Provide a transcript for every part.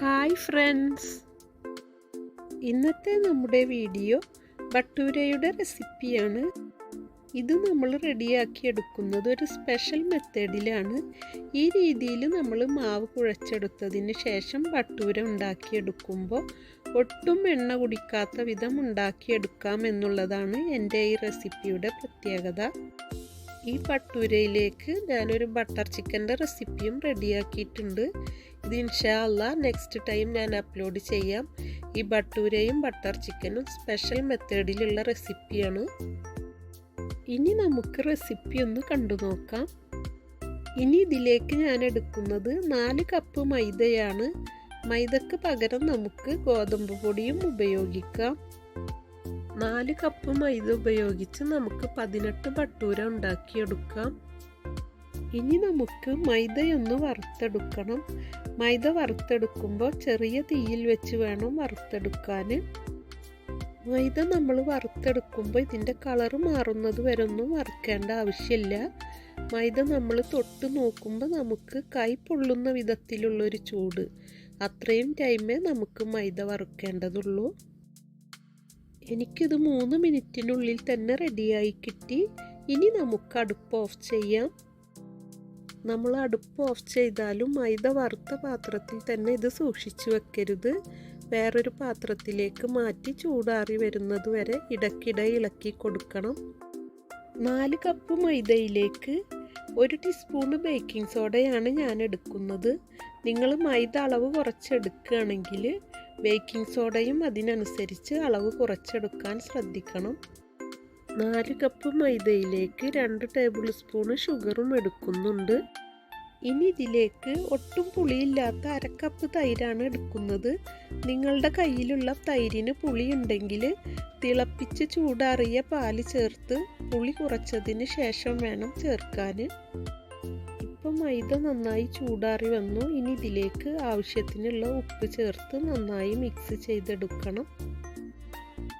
Hi friends, ഇന്നത്തെ നമ്മുടെ video ഭട്ടൂരയുടെ റെസിപ്പിയാണ്. ഇത് നമ്മൾ റെഡിയാക്കി എടുക്കുന്നത് ഒരു സ്പെഷ്യൽ മെത്തേഡിലാണ്. ഈ രീതിയിൽ നമ്മൾ മാവ് കുഴച്ചെടുത്തതിന് ശേഷം ഭട്ടൂര ഉണ്ടാക്കിയെടുക്കുമ്പോൾ ഒട്ടും എണ്ണ കുടിക്കാത്ത വിധം ഉണ്ടാക്കിയെടുക്കാം എന്നുള്ളതാണ് എൻ്റെ ഈ റെസിപ്പിയുടെ പ്രത്യേകത. ഈ ഭട്ടൂരയിലേക്ക് ഞാനൊരു ബട്ടർ ചിക്കൻ്റെ റെസിപ്പിയും റെഡിയാക്കിയിട്ടുണ്ട്. ഇത് ഇൻഷാ അല്ലാഹ് നെക്സ്റ്റ് ടൈം ഞാൻ അപ്ലോഡ് ചെയ്യാം. ഈ ഭട്ടൂരയും ബട്ടർ ചിക്കനും സ്പെഷ്യൽ മെത്തേഡിലുള്ള റെസിപ്പിയാണ്. ഇനി നമുക്ക് റെസിപ്പി ഒന്ന് കണ്ടു നോക്കാം. ഇനി ഇതിലേക്ക് ഞാൻ എടുക്കുന്നത് 4 കപ്പ് മൈദയാണ്. മൈദക്ക് പകരം നമുക്ക് ഗോതമ്പ് പൊടിയും ഉപയോഗിക്കാം. 4 കപ്പ് മൈദ ഉപയോഗിച്ച് നമുക്ക് 18 ഭട്ടൂര ഉണ്ടാക്കിയെടുക്കാം. ഇനി നമുക്ക് മൈദയൊന്ന് വറുത്തെടുക്കണം. മൈദ വറുത്തെടുക്കുമ്പോൾ ചെറിയ തീയിൽ വെച്ച് വേണം വറുത്തെടുക്കാൻ. മൈദ നമ്മൾ വറുത്തെടുക്കുമ്പോൾ ഇതിൻ്റെ കളറ് മാറുന്നത് വരെ ഒന്നും വറുക്കേണ്ട ആവശ്യമില്ല. മൈദ നമ്മൾ തൊട്ട് നോക്കുമ്പോൾ നമുക്ക് കൈ പൊള്ളുന്ന വിധത്തിലുള്ളൊരു ചൂട്, അത്രയും ടൈമേ നമുക്ക് മൈദ വറുക്കേണ്ടതുള്ളൂ. എനിക്കിത് 3 മിനിറ്റിനുള്ളിൽ തന്നെ റെഡിയായി കിട്ടി. ഇനി നമുക്ക് അടുപ്പ് ഓഫ് ചെയ്യാം. നമ്മൾ അടുപ്പ് ഓഫ് ചെയ്താലും മൈദ വറുത്ത പാത്രത്തിൽ തന്നെ ഇത് സൂക്ഷിച്ചു വെക്കരുത്. വേറൊരു പാത്രത്തിലേക്ക് മാറ്റി ചൂടാറി വരുന്നത് വരെ ഇടയ്ക്കിടെ ഇളക്കി കൊടുക്കണം. 4 കപ്പ് മൈദയിലേക്ക് 1 ടീസ്പൂണ് ബേക്കിംഗ് സോഡയാണ് ഞാൻ എടുക്കുന്നത്. നിങ്ങൾ മൈദ അളവ് കുറച്ചെടുക്കുകയാണെങ്കിൽ ബേക്കിംഗ് സോഡയും അതിനനുസരിച്ച് അളവ് കുറച്ചെടുക്കാൻ ശ്രദ്ധിക്കണം. 4 കപ്പ് മൈദയിലേക്ക് 2 ടേബിൾ സ്പൂണ് ഷുഗറും എടുക്കുന്നുണ്ട്. ഇനി ഇതിലേക്ക് ഒട്ടും പുളിയില്ലാത്ത 1/2 കപ്പ് തൈരാണ് എടുക്കുന്നത്. നിങ്ങളുടെ കയ്യിലുള്ള തൈരിന് പുളി ഉണ്ടെങ്കിൽ തിളപ്പിച്ച് ചൂടാറിയ പാല് ചേർത്ത് പുളി കുറച്ചതിന് ശേഷം വേണം ചേർക്കാൻ. ഇപ്പം മൈദ നന്നായി ചൂടാറി വന്നു. ഇനി ഇതിലേക്ക് ആവശ്യത്തിനുള്ള ഉപ്പ് ചേർത്ത് നന്നായി മിക്സ് ചെയ്തെടുക്കണം.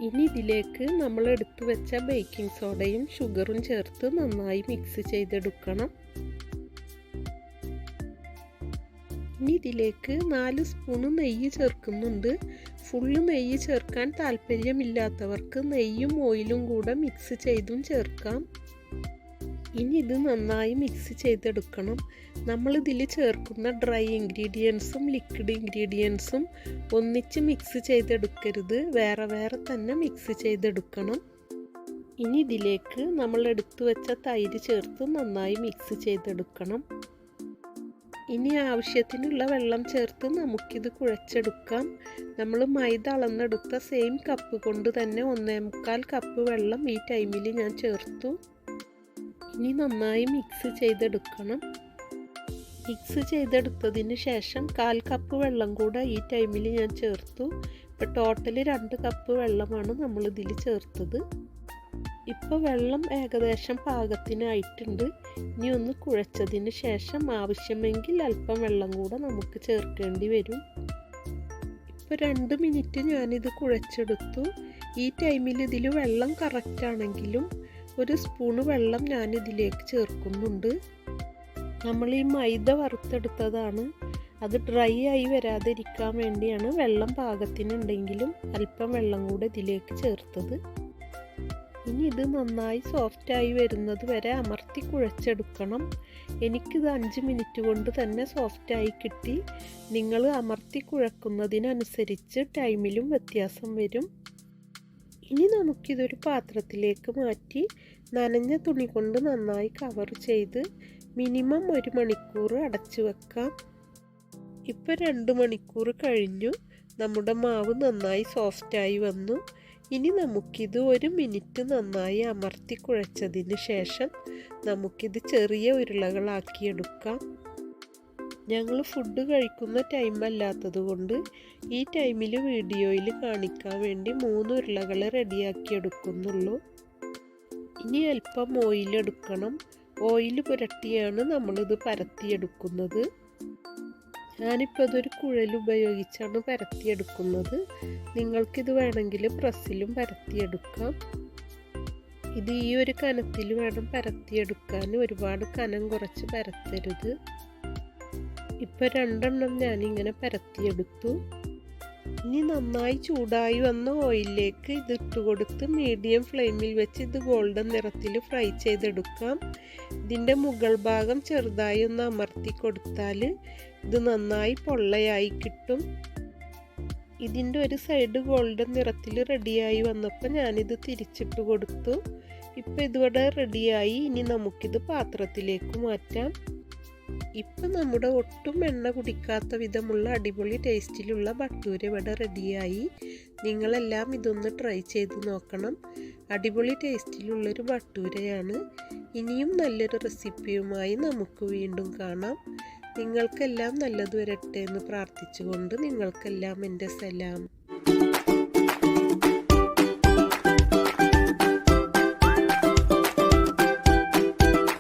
ഇനി ഇതിലേക്ക് നമ്മൾ എടുത്തു വെച്ച ബേക്കിംഗ് സോഡയും ഷുഗറും ചേർത്ത് നന്നായി മിക്സ് ചെയ്തെടുക്കണം. ഇനി ഇതിലേക്ക് 4 സ്പൂണ് നെയ്യ് ചേർക്കുന്നുണ്ട്. ഫുള്ള് നെയ്യ് ചേർക്കാൻ താല്പര്യമില്ലാത്തവർക്ക് നെയ്യും ഓയിലും കൂടെ മിക്സ് ചെയ്തും ചേർക്കാം. ഇനി ഇത് നന്നായി മിക്സ് ചെയ്തെടുക്കണം. നമ്മളിതിൽ ചേർക്കുന്ന ഡ്രൈ ഇൻഗ്രീഡിയൻസും ലിക്വിഡ് ഇൻഗ്രീഡിയൻസും ഒന്നിച്ച് മിക്സ് ചെയ്തെടുക്കരുത്, വേറെ വേറെ തന്നെ മിക്സ് ചെയ്തെടുക്കണം. ഇനി ഇതിലേക്ക് നമ്മൾ എടുത്തു വെച്ച തൈര് ചേർത്ത് നന്നായി മിക്സ് ചെയ്തെടുക്കണം. ഇനി ആവശ്യത്തിനുള്ള വെള്ളം ചേർത്ത് നമുക്കിത് കുഴച്ചെടുക്കാം. നമ്മൾ മൈദ അളന്നെടുത്ത സെയിം കപ്പ് കൊണ്ട് തന്നെ 1.25 കപ്പ് വെള്ളം ഈ ടൈമിൽ ഞാൻ ചേർത്തു. ഇനി നന്നായി മിക്സ് ചെയ്തെടുക്കണം. മിക്സ് ചെയ്തെടുത്തതിന് ശേഷം 1/4 കപ്പ് വെള്ളം കൂടെ ഈ ടൈമിൽ ഞാൻ ചേർത്തു. ഇപ്പോൾ ടോട്ടൽ 2 കപ്പ് വെള്ളമാണ് നമ്മളിതിൽ ചേർത്തത്. ഇപ്പോൾ വെള്ളം ഏകദേശം പാകത്തിനായിട്ടുണ്ട്. ഇനി ഒന്ന് കുഴച്ചതിന് ശേഷം ആവശ്യമെങ്കിൽ അല്പം വെള്ളം കൂടെ നമുക്ക് ചേർക്കേണ്ടി വരും. ഇപ്പോൾ 2 മിനിറ്റ് ഞാനിത് കുഴച്ചെടുത്തു. ഈ ടൈമിൽ ഇതിൽ വെള്ളം കറക്റ്റാണെങ്കിലും 1 സ്പൂണ് വെള്ളം ഞാനിതിലേക്ക് ചേർക്കുന്നുണ്ട്. നമ്മൾ ഈ മൈദ വറുത്തെടുത്തതാണ്, അത് ഡ്രൈ ആയി വരാതിരിക്കാൻ വേണ്ടിയാണ് വെള്ളം പാകത്തിനുണ്ടെങ്കിലും അല്പം വെള്ളം കൂടെ ഇതിലേക്ക് ചേർത്തത്. ഇനി ഇത് നന്നായി സോഫ്റ്റായി വരുന്നത് വരെ അമർത്തി കുഴച്ചെടുക്കണം. എനിക്കിത് 5 മിനിറ്റ് കൊണ്ട് തന്നെ സോഫ്റ്റായി കിട്ടി. നിങ്ങൾ അമർത്തി കുഴക്കുന്നതിനനുസരിച്ച് ടൈമിലും വ്യത്യാസം വരും. ഇനി നമുക്കിതൊരു പാത്രത്തിലേക്ക് മാറ്റി നനഞ്ഞ തുണി കൊണ്ട് നന്നായി കവർ ചെയ്ത് മിനിമം 1 മണിക്കൂർ അടച്ചു വെക്കാം. ഇപ്പോൾ 2 മണിക്കൂർ കഴിഞ്ഞു. നമ്മുടെ മാവ് നന്നായി സോഫ്റ്റായി വന്നു. ഇനി നമുക്കിത് 1 മിനിറ്റ് നന്നായി അമർത്തി കുഴച്ചതിന് ശേഷം നമുക്കിത് ചെറിയ ഉരുളകളാക്കിയെടുക്കാം. ഞങ്ങൾ ഫുഡ് കഴിക്കുന്ന ടൈം അല്ലാത്തത് കൊണ്ട് ഈ ടൈമിൽ വീഡിയോയിൽ കാണിക്കാൻ വേണ്ടി 3 ഉരുളകൾ റെഡിയാക്കിയെടുക്കുന്നുള്ളൂ. ഇനി അല്പം ഓയിൽ എടുക്കണം. ഓയിൽ പുരട്ടിയാണ് നമ്മളിത് പരത്തിയെടുക്കുന്നത്. ഞാനിപ്പോൾ അതൊരു കുഴൽ ഉപയോഗിച്ചാണ് പരത്തിയെടുക്കുന്നത്. നിങ്ങൾക്കിത് വേണമെങ്കിൽ പ്രസ്സിലും പരത്തിയെടുക്കാം. ഇത് ഈ ഒരു കനത്തിൽ വേണം പരത്തിയെടുക്കാൻ, ഒരുപാട് കനം കുറച്ച് പരത്തരുത്. ഇപ്പോൾ 2 എണ്ണം ഞാനിങ്ങനെ പരത്തിയെടുത്തു. ഇനി നന്നായി ചൂടായി വന്ന ഓയിലിലേക്ക് ഇത് ഇട്ട് കൊടുത്ത് മീഡിയം ഫ്ലെയിമിൽ വെച്ച് ഇത് ഗോൾഡൻ നിറത്തിൽ ഫ്രൈ ചെയ്തെടുക്കാം. ഇതിൻ്റെ മുകൾ ഭാഗം ചെറുതായി ഒന്ന് അമർത്തി കൊടുത്താൽ ഇത് നന്നായി പൊള്ളയായി കിട്ടും. ഇതിൻ്റെ ഒരു സൈഡ് ഗോൾഡൻ നിറത്തിൽ റെഡിയായി വന്നപ്പോൾ ഞാനിത് തിരിച്ചിട്ട് കൊടുത്തു. ഇപ്പോൾ ഇതിവിടെ റെഡിയായി. ഇനി നമുക്കിത് പാത്രത്തിലേക്ക് മാറ്റാം. ഇപ്പം നമ്മുടെ ഒട്ടും എണ്ണ കുടിക്കാത്ത വിധമുള്ള അടിപൊളി ടേസ്റ്റിലുള്ള ഭട്ടൂര ഇവിടെ റെഡിയായി. നിങ്ങളെല്ലാം ഇതൊന്ന് ട്രൈ ചെയ്ത് നോക്കണം. അടിപൊളി ടേസ്റ്റിലുള്ളൊരു ഭട്ടൂരയാണ്. ഇനിയും നല്ലൊരു റെസിപ്പിയുമായി നമുക്ക് വീണ്ടും കാണാം. നിങ്ങൾക്കെല്ലാം നല്ലത് വരട്ടെ എന്ന് പ്രാർത്ഥിച്ചുകൊണ്ട് നിങ്ങൾക്കെല്ലാം എൻ്റെ സലാം.